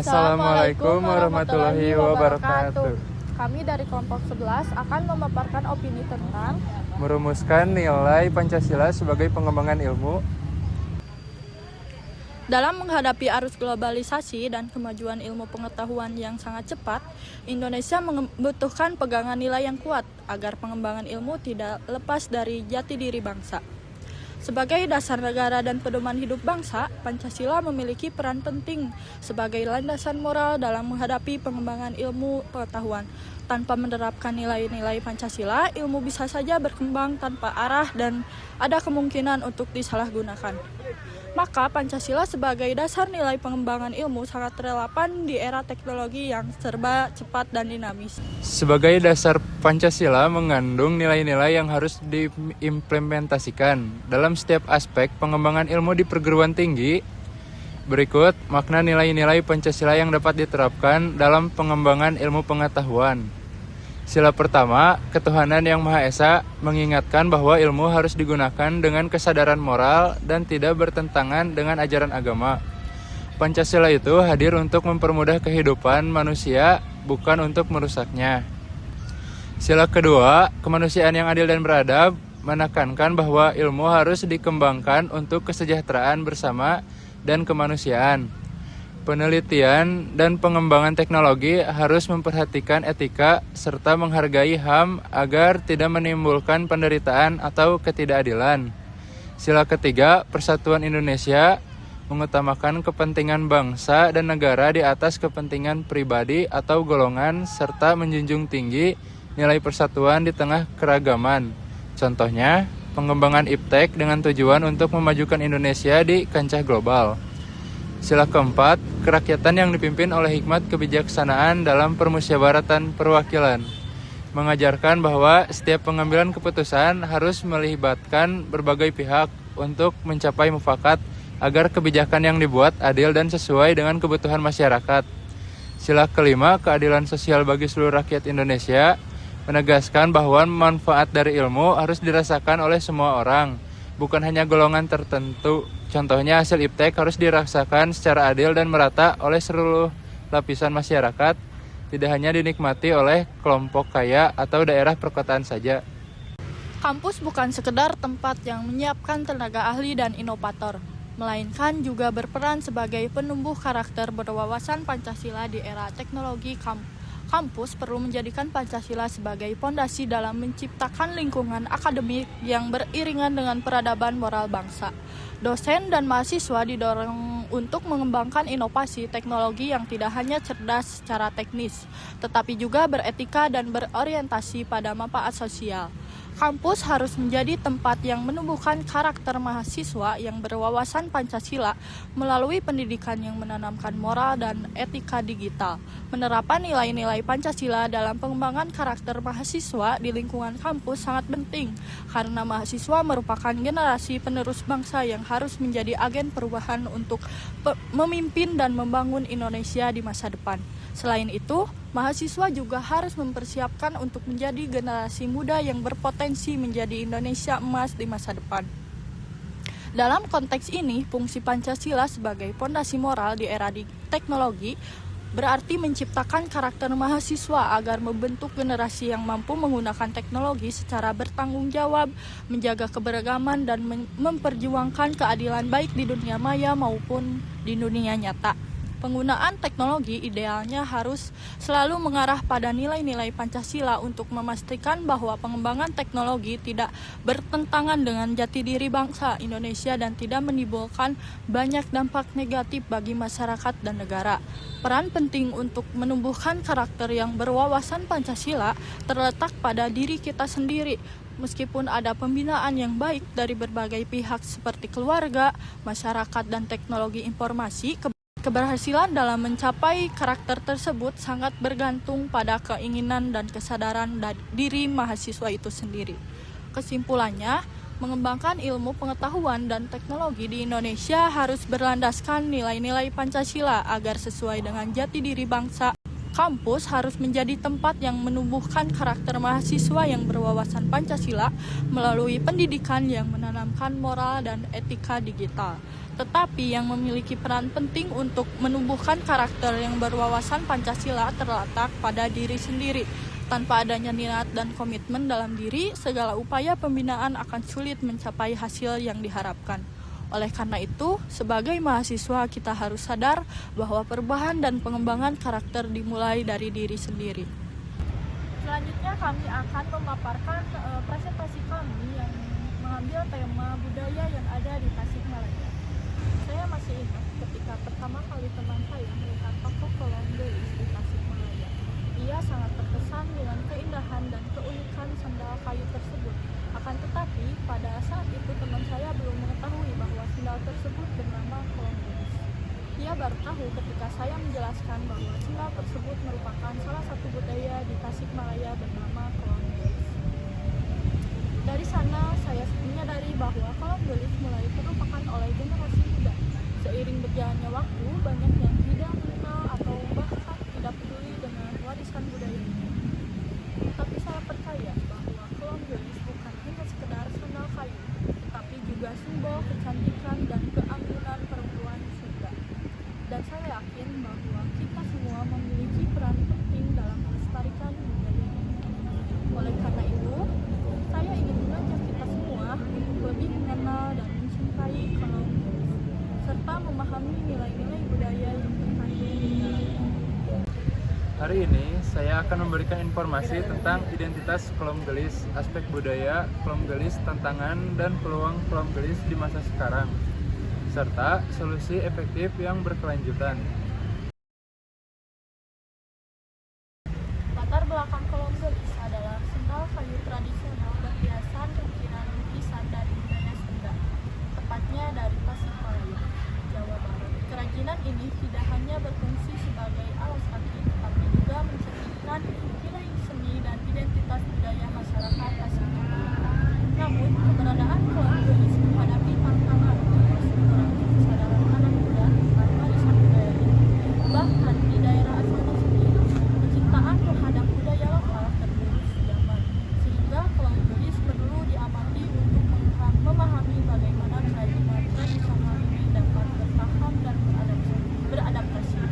Assalamualaikum warahmatullahi wabarakatuh. Kami dari kelompok 11 akan memaparkan opini tentang Merumuskan nilai Pancasila sebagai pengembangan ilmu. dalam menghadapi arus globalisasi dan kemajuan ilmu pengetahuan yang sangat cepat, Indonesia membutuhkan pegangan nilai yang kuat agar pengembangan ilmu tidak lepas dari jati diri bangsa. Sebagai dasar negara dan pedoman hidup bangsa, Pancasila memiliki peran penting sebagai landasan moral dalam menghadapi pengembangan ilmu pengetahuan. Tanpa menerapkan nilai-nilai Pancasila, ilmu bisa saja berkembang tanpa arah dan ada kemungkinan untuk disalahgunakan. Maka Pancasila sebagai dasar nilai pengembangan ilmu sangat relevan di era teknologi yang serba cepat dan dinamis. Sebagai dasar Pancasila mengandung nilai-nilai yang harus diimplementasikan dalam setiap aspek pengembangan ilmu di perguruan tinggi. Berikut makna nilai-nilai Pancasila yang dapat diterapkan dalam pengembangan ilmu pengetahuan. Sila pertama, ketuhanan yang Maha Esa mengingatkan bahwa ilmu harus digunakan dengan kesadaran moral dan tidak bertentangan dengan ajaran agama. Pancasila itu hadir untuk mempermudah kehidupan manusia, bukan untuk merusaknya. Sila kedua, kemanusiaan yang adil dan beradab menekankan bahwa ilmu harus dikembangkan untuk kesejahteraan bersama dan kemanusiaan. Penelitian dan pengembangan teknologi harus memperhatikan etika serta menghargai HAM agar tidak menimbulkan penderitaan atau ketidakadilan. Sila ketiga, Persatuan Indonesia mengutamakan kepentingan bangsa dan negara di atas kepentingan pribadi atau golongan serta menjunjung tinggi nilai persatuan di tengah keragaman. Contohnya, pengembangan iptek dengan tujuan untuk memajukan Indonesia di kancah global. Sila keempat, kerakyatan yang dipimpin oleh hikmat kebijaksanaan dalam permusyawaratan perwakilan. Mengajarkan bahwa setiap pengambilan keputusan harus melibatkan berbagai pihak untuk mencapai mufakat agar kebijakan yang dibuat adil dan sesuai dengan kebutuhan masyarakat. Sila kelima, keadilan sosial bagi seluruh rakyat Indonesia. Menegaskan bahwa manfaat dari ilmu harus dirasakan oleh semua orang, bukan hanya golongan tertentu. Contohnya hasil iptek harus dirasakan secara adil dan merata oleh seluruh lapisan masyarakat, tidak hanya dinikmati oleh kelompok kaya atau daerah perkotaan saja. Kampus bukan sekedar tempat yang menyiapkan tenaga ahli dan inovator, melainkan juga berperan sebagai penumbuh karakter berwawasan Pancasila di era teknologi. Kampus perlu menjadikan Pancasila sebagai pondasi dalam menciptakan lingkungan akademik yang beriringan dengan peradaban moral bangsa. Dosen dan mahasiswa didorong untuk mengembangkan inovasi teknologi yang tidak hanya cerdas secara teknis, tetapi juga beretika dan berorientasi pada manfaat sosial. Kampus harus menjadi tempat yang menumbuhkan karakter mahasiswa yang berwawasan Pancasila melalui pendidikan yang menanamkan moral dan etika digital. Penerapan nilai-nilai Pancasila dalam pengembangan karakter mahasiswa di lingkungan kampus sangat penting karena mahasiswa merupakan generasi penerus bangsa yang harus menjadi agen perubahan untuk memimpin dan membangun Indonesia di masa depan. Selain itu, mahasiswa juga harus mempersiapkan untuk menjadi generasi muda yang berpotensi menjadi Indonesia emas di masa depan. Dalam konteks ini, fungsi Pancasila sebagai pondasi moral di era teknologi berarti menciptakan karakter mahasiswa agar membentuk generasi yang mampu menggunakan teknologi secara bertanggung jawab, menjaga keberagaman, dan memperjuangkan keadilan baik di dunia maya maupun di dunia nyata. Penggunaan teknologi idealnya harus selalu mengarah pada nilai-nilai Pancasila untuk memastikan bahwa pengembangan teknologi tidak bertentangan dengan jati diri bangsa Indonesia dan tidak menimbulkan banyak dampak negatif bagi masyarakat dan negara. Peran penting untuk menumbuhkan karakter yang berwawasan Pancasila terletak pada diri kita sendiri. Meskipun ada pembinaan yang baik dari berbagai pihak seperti keluarga, masyarakat, dan teknologi informasi, keberhasilan dalam mencapai karakter tersebut sangat bergantung pada keinginan dan kesadaran diri mahasiswa itu sendiri. Kesimpulannya, mengembangkan ilmu pengetahuan dan teknologi di Indonesia harus berlandaskan nilai-nilai Pancasila agar sesuai dengan jati diri bangsa. Kampus harus menjadi tempat yang menumbuhkan karakter mahasiswa yang berwawasan Pancasila melalui pendidikan yang menanamkan moral dan etika digital. Tetapi yang memiliki peran penting untuk menumbuhkan karakter yang berwawasan Pancasila terletak pada diri sendiri. Tanpa adanya niat dan komitmen dalam diri, segala upaya pembinaan akan sulit mencapai hasil yang diharapkan. Oleh karena itu, sebagai mahasiswa kita harus sadar bahwa perubahan dan pengembangan karakter dimulai dari diri sendiri. Selanjutnya kami akan memaparkan presentasi kami yang mengambil tema budaya yang ada di Tasikmalaya. Saya masih ingat ketika pertama kali teman saya melihat toko kolong gelis di Tasikmalaya. Ia sangat terkesan dengan keindahan dan keunikan sandal kayu tersebut. Akan tetapi, pada saat itu teman saya belum mengetahui bahwa sandal tersebut bernama kolong gelis. Ia baru tahu ketika saya menjelaskan bahwa sandal tersebut merupakan salah satu budaya di Tasikmalaya bernama kolong gelis. Dari sana, saya menyadari bahwa kolong gelis mulai terlupakan oleh generasi muda. Seiring berjalannya waktu, banyak yang tidak mengenal atau bahkan tidak peduli dengan warisan budaya ini. Tapi saya percaya bahwa kolong gelis bukan hanya sekedar sandal kayu, tetapi juga simbol kecantikan dan keanggunan perempuan Sunda. Dan saya yakin bahwa kita semua memiliki peran penting dalam melestarikan budaya ini. Oleh karena itu, saya ingin mengajak kita semua untuk lebih mengenal dan mencintai kolong gelis, serta memahami nilai-nilai budaya yang terkandung di dalamnya. Hari ini saya akan memberikan informasi tentang identitas kolom gelis, aspek budaya kolom gelis, tantangan dan peluang kolom gelis di masa sekarang, serta solusi efektif yang berkelanjutan. Latar belakang kolom gelis adalah sandal kayu tradisional berhiasan ukiran lukisan dari budaya Sunda, tepatnya dari Tasikmalaya, Jawa Barat. Kerajinan ini tidak hanya berfungsi sebagai alas kaki, tetapi juga mencerminkan nilai seni dan identitas budaya masyarakat Tasikmalaya. Namun, keberadaan kolom gelis menghadapi tantangan termasuk kurangnya kesadaran anak muda tentang warisan budaya ini. Bahkan di daerah asalnya sendiri, kecintaan terhadap budaya lokal tergerus zaman, sehingga kolom gelis perlu diamati untuk memahami bagaimana kerajinan tradisional ini dapat bertahan dan beradaptasi.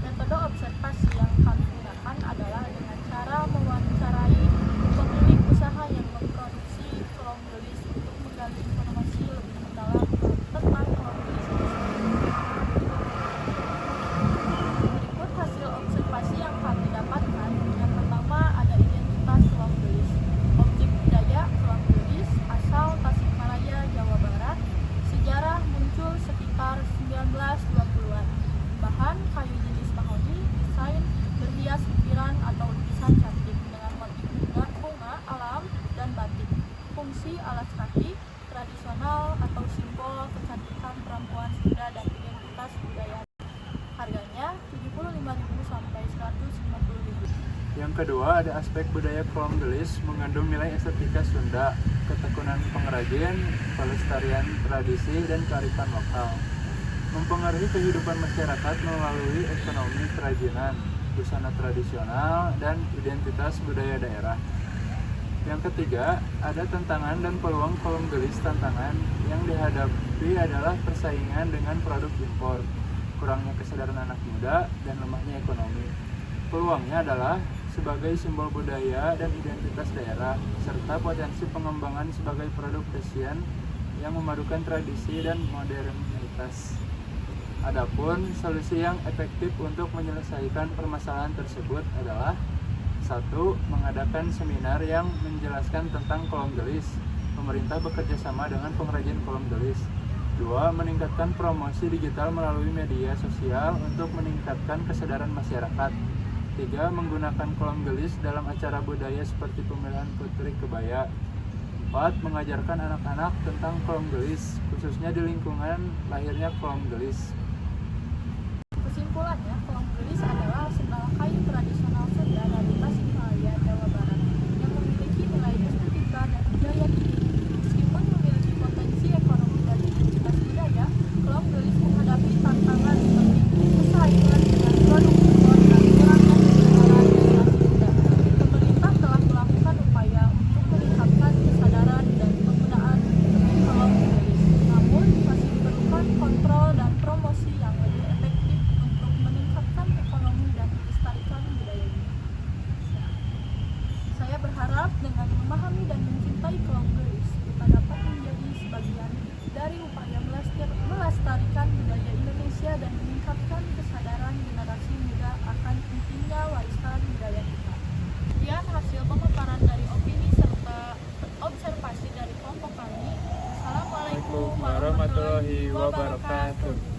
Metode observasi yang kami gunakan adalah dengan cara mewawancarai pemilik usaha yang memproduksi kolom gelis untuk menggali informasi lebih mendalam tentang kolom gelis tersebut. Berikut hasil observasi yang kami dapatkan. Yang pertama ada identitas kolom gelis. Objek budaya kolom gelis asal Tasikmalaya, Jawa Barat. Sejarah muncul sekitar 1920-an. Bahan kayu jenis mahoni, desain berhias ukiran atau lukisan cantik dengan motif bunga, alam, dan batik. Fungsi alas kaki tradisional atau simbol kecantikan perempuan Sunda dan identitas budaya. Harganya Rp75.000 sampai Rp150.000. Yang kedua ada aspek budaya kolom gelis mengandung nilai estetika Sunda, ketekunan pengrajin, pelestarian tradisi, dan kearifan lokal. Mempengaruhi kehidupan masyarakat melalui ekonomi kerajinan, busana tradisional, dan identitas budaya daerah. Yang ketiga, ada tantangan dan peluang kolom gelis. Tantangan yang dihadapi adalah persaingan dengan produk impor, kurangnya kesadaran anak muda, dan lemahnya ekonomi. Peluangnya adalah sebagai simbol budaya dan identitas daerah, serta potensi pengembangan sebagai produk fashion yang memadukan tradisi dan modernitas. Adapun solusi yang efektif untuk menyelesaikan permasalahan tersebut adalah: 1. Mengadakan seminar yang menjelaskan tentang kolom gelis. Pemerintah bekerja sama dengan pengrajin kolom gelis. 2. Meningkatkan promosi digital melalui media sosial untuk meningkatkan kesadaran masyarakat. 3. Menggunakan kolom gelis dalam acara budaya seperti pemilihan putri kebaya. 4. Mengajarkan anak-anak tentang kolom gelis, khususnya di lingkungan lahirnya kolom gelis. Kesimpulannya, kolom gelis adalah sandal kayu tradisional Sunda dari Tasikmalaya, Jawa Barat, yang memiliki nilai estetika dan budaya tinggi. Meskipun memiliki potensi ekonomi dan identitas budaya, kolom gelis menghadapi tantangan seperti persaingan dengan produk impor dan kurangnya kesadaran generasi muda. Pemerintah telah melakukan upaya untuk meningkatkan kesadaran dan penggunaan kolom gelis, namun masih diperlukan kontrol Sebab dengan memahami dan mencintai kaum geus, kita dapat menjadi sebagian dari upaya melestarikan budaya Indonesia dan meningkatkan kesadaran generasi muda akan pentingnya warisan budaya kita. Sekian hasil pemaparan dari opini serta observasi dari kelompok kami. Assalamualaikum warahmatullahi wabarakatuh.